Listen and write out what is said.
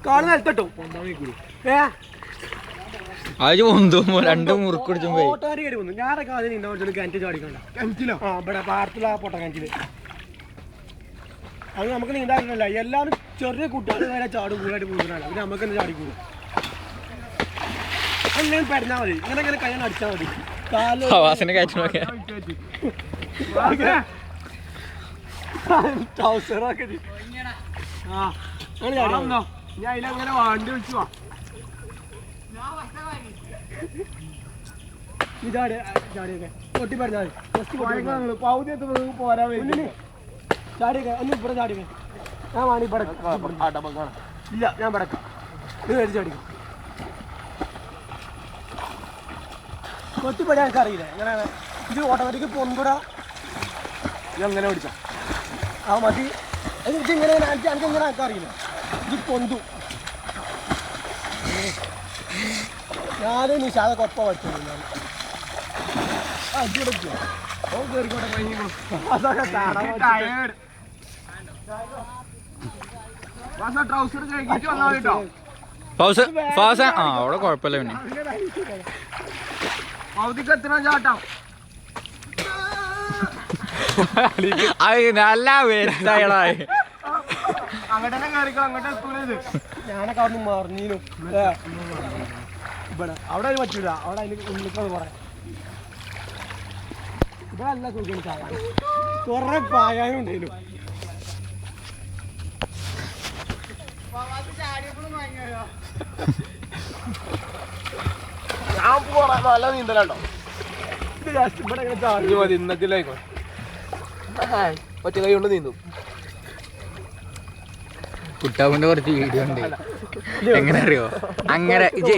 കാല് നിലത്തിട്ടു രണ്ടും മുറുക്കുടിച്ചും പോയി. ഓട്ടോറി കയറി വന്നു. ഞാനൊക്കെ ആദ്യം നിന്നെ കിണറ്റ് ചാടിക്കണ്ട. കിണറ്റിലോ? ആ ഇവിടെ പാടത്തിലാ പൊട്ട കിണറ്റില്. അത് നമുക്ക് നീന്താറില്ല. എല്ലാവരും ചെറിയ കുട്ടികൾ വരെ ചാടും കൂടുതലായിട്ട് കൂടുതലാണ്. അത് നമുക്ക് തന്നെ ചാടിക്കൂടും. അങ്ങനെ പെരുന്നാ മതി. ഇങ്ങനെ ഇങ്ങനെ കയ്യാൻ അടിച്ചാൽ മതി. ട്രൗസറൊക്കെ ഞാൻ അതിലങ്ങനെ വാണ്ടി വെച്ചു ചാടിയൊക്കെ പൊട്ടി പറഞ്ഞാൽ മതി. പൗതി എത്തുമ്പോൾ പോരാൻ വേണ്ടി ചാടിയൊക്കെ ഒന്ന് ഇവിടെ ചാടിയൊക്കെ. ഞാൻ വാണി പടക്കാം. ഇല്ല ഞാൻ പടക്കാം. ഇത് മേടിച്ച് ചാടിക്കും. കൊത്തിപ്പടിയാൻ എനിക്ക് അറിയില്ല എങ്ങനെയാണ് ഇത് ഓട്ടോമാറ്റിക് പൊന്തുടാ. ഇത് അങ്ങനെ ഓടിച്ച ആ മതി. എനിക്ക് ഇങ്ങനെ എനിക്ക് ഇങ്ങനെ എനിക്ക് അറിയില്ല. ഇത് പൊന്തു. ഞാനും നിഷാദൊക്കെ ഒപ്പം പഠിച്ചു. അവിടെ കുഴപ്പമില്ല. പിന്നെ ചാട്ടം നല്ല വേട്ടായി അങ്ങോട്ടെ കയറിക്കോ. അങ്ങോട്ട് എത്തൂലത്. ഞാനൊക്കെ അവിടെ നിന്ന് മറിഞ്ഞീനും ഇവിടെ അവിടെ പറ്റൂല. അവിടെ അതിന് ഉള്ളിക്കത് കുറെ ഇവിടെ നല്ല സുഖം ചാടാൻ. കുറെ പായാനും ഉണ്ടേലും. ഞാൻ പോറാ നല്ല നീന്തലുണ്ടോ? ഇത് ഇവിടെ ഇങ്ങനെ ചാടി മതി. ഇന്നത്തിലായിക്കോ ഒറ്റ കൈ കൊണ്ട് നീന്തും. കുട്ടാവിന്റെ കുറച്ച് വീഡിയോ ഉണ്ട്. എങ്ങനെ അറിയോ? അങ്ങനെ